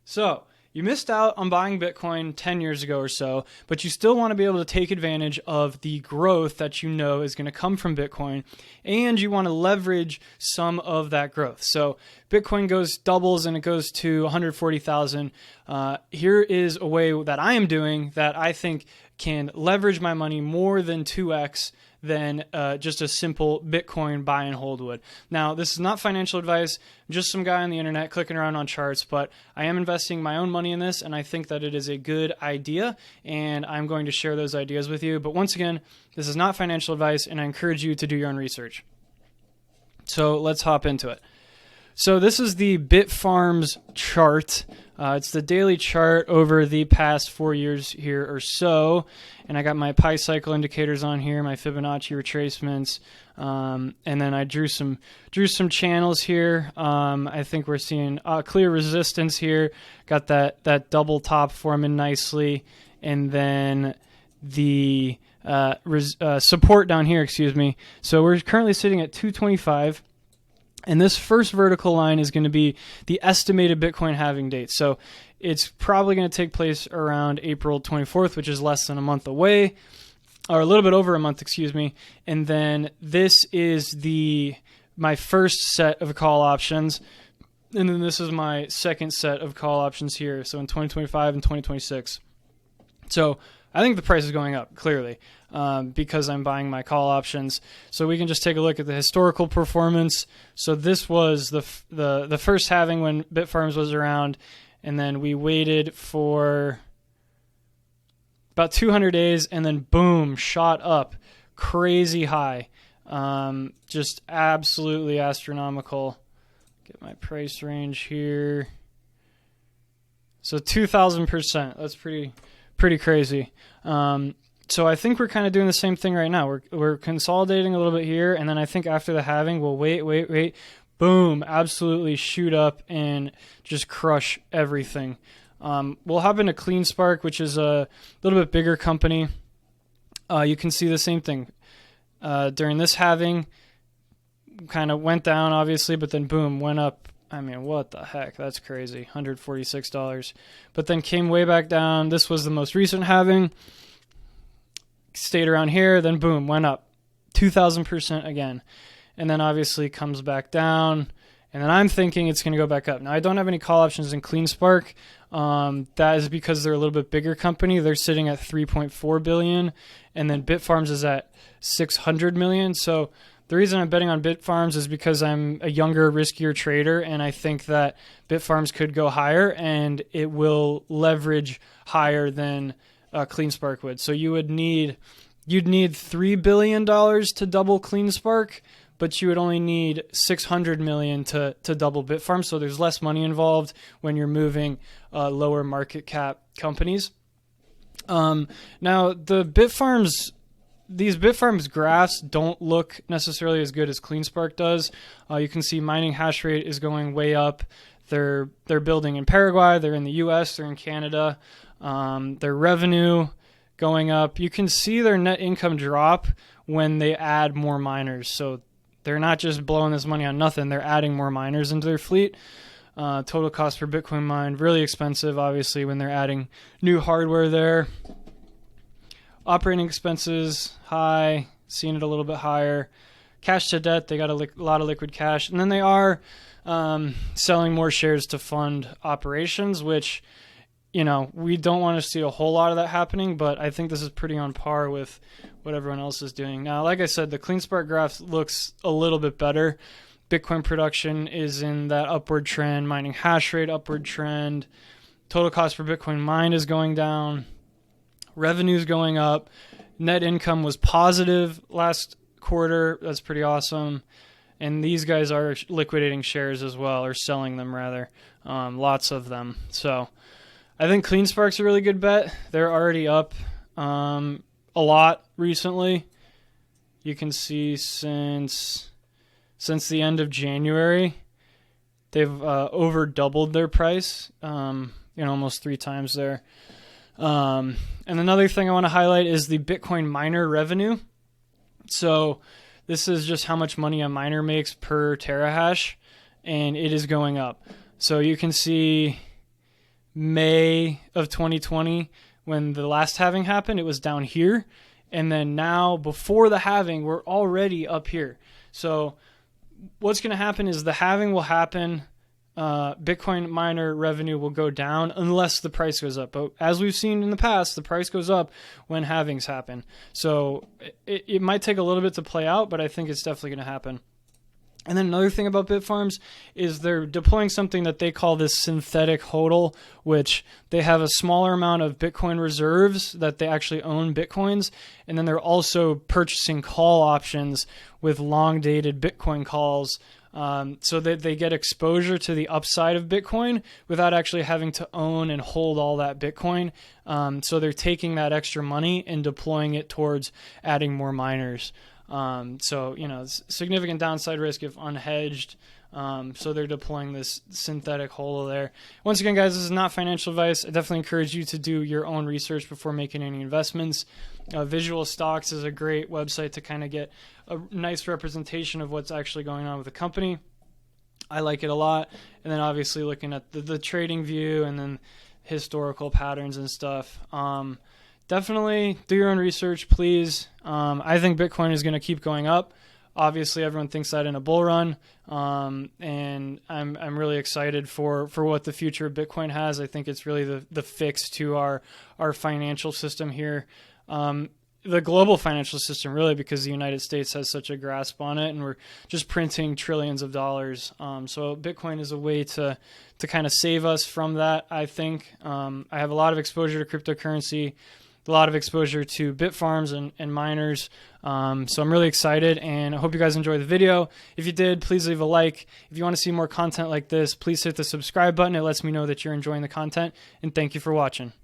So you missed out on buying Bitcoin 10 years ago or so, but you still want to be able to take advantage of the growth that you know is going to come from Bitcoin, and you want to leverage some of that growth. So Bitcoin doubles and it goes to 140,000. Here is a way that I am doing that I think can leverage my money more than 2x than just a simple Bitcoin buy and hold would. Now, this is not financial advice, just some guy on the internet clicking around on charts, but I am investing my own money in this, and I think that it is a good idea, and I'm going to share those ideas with you. But once again, this is not financial advice, and I encourage you to do your own research. So let's hop into it. So this is the Bitfarms chart. It's the daily chart over the past 4 years here or so. And I got my pi cycle indicators on here, my Fibonacci retracements. And then I drew some channels here. I think we're seeing clear resistance here. Got that double top forming nicely. And then the support down here, excuse me. So we're currently sitting at 225. And this first vertical line is going to be the estimated Bitcoin halving date. So it's probably going to take place around April 24th, which is less than a month away, or a little bit over a month, excuse me. And then this is my first set of call options. And then this is my second set of call options here. So in 2025 and 2026. So I think the price is going up, clearly, because I'm buying my call options. So we can just take a look at the historical performance. So this was the first halving when Bitfarms was around, and then we waited for about 200 days, and then boom, shot up, crazy high, just absolutely astronomical. Get my price range here. So 2,000%. That's pretty crazy. So I think we're kind of doing the same thing right now. We're consolidating a little bit here, and then I think after the halving, we'll wait, boom, absolutely shoot up and just crush everything. We'll hop into CleanSpark, which is a little bit bigger company. You can see the same thing. During this halving, kind of went down, obviously, but then boom, went up. I mean, what the heck? That's crazy. $146. But then came way back down. This was the most recent halving. Stayed around here, then boom, went up 2,000% again. And then obviously comes back down. And then I'm thinking it's going to go back up. Now, I don't have any call options in CleanSpark. That is because they're a little bit bigger company. They're sitting at $3.4 billion. And then Bitfarms is at $600 million. So the reason I'm betting on Bitfarms is because I'm a younger, riskier trader, and I think that Bitfarms could go higher, and it will leverage higher than CleanSpark would. So you'd need $3 billion to double CleanSpark, but you would only need $600 million to double Bitfarms. So there's less money involved when you're moving lower market cap companies. Now the Bitfarms. These Bitfarms graphs don't look necessarily as good as CleanSpark does. You can see mining hash rate is going way up. They're building in Paraguay. They're in the U.S. They're in Canada. Their revenue going up. You can see their net income drop when they add more miners. So they're not just blowing this money on nothing. They're adding more miners into their fleet. Total cost per Bitcoin mined, really expensive, obviously, when they're adding new hardware there. Operating expenses, high, seeing it a little bit higher. Cash to debt, they got a lot of liquid cash. And then they are selling more shares to fund operations, which, we don't want to see a whole lot of that happening, but I think this is pretty on par with what everyone else is doing. Now, like I said, the CleanSpark graph looks a little bit better. Bitcoin production is in that upward trend, mining hash rate upward trend. Total cost per Bitcoin mined is going down. Revenue's going up. Net income was positive last quarter. That's pretty awesome. And these guys are liquidating shares as well, or selling them rather. Lots of them. So I think CleanSpark's a really good bet. They're already up a lot recently. You can see since the end of January, they've over doubled their price. Almost 3 times there. And another thing I want to highlight is the Bitcoin miner revenue. So this is just how much money a miner makes per terahash, and it is going up. So you can see May of 2020 when the last halving happened. It was down here. And then now, before the halving, we're already up here. So what's going to happen is the halving will happen. Bitcoin miner revenue will go down unless the price goes up. But as we've seen in the past, the price goes up when halvings happen. So it might take a little bit to play out, but I think it's definitely going to happen. And then another thing about Bitfarms is they're deploying something that they call this synthetic HODL, which they have a smaller amount of Bitcoin reserves that they actually own Bitcoins. And then they're also purchasing call options with long-dated Bitcoin calls, so that they get exposure to the upside of Bitcoin without actually having to own and hold all that Bitcoin. So they're taking that extra money and deploying it towards adding more miners. So, significant downside risk if unhedged. So they're deploying this synthetic HODL there. Once again, guys, this is not financial advice. I definitely encourage you to do your own research before making any investments. Visual Stocks is a great website to kind of get a nice representation of what's actually going on with the company. I like it a lot. And then obviously looking at the trading view and then historical patterns and stuff. Definitely do your own research, please. I think Bitcoin is going to keep going up. Obviously, everyone thinks that in a bull run, and I'm really excited for what the future of Bitcoin has. I think it's really the fix to our financial system here, the global financial system, really, because the United States has such a grasp on it, and we're just printing trillions of dollars. So Bitcoin is a way to kind of save us from that, I think. I have a lot of exposure to cryptocurrency, a lot of exposure to Bitfarms and miners. So I'm really excited, and I hope you guys enjoyed the video. If you did, please leave a like. If you want to see more content like this, please hit the subscribe button. It lets me know that you're enjoying the content, and thank you for watching.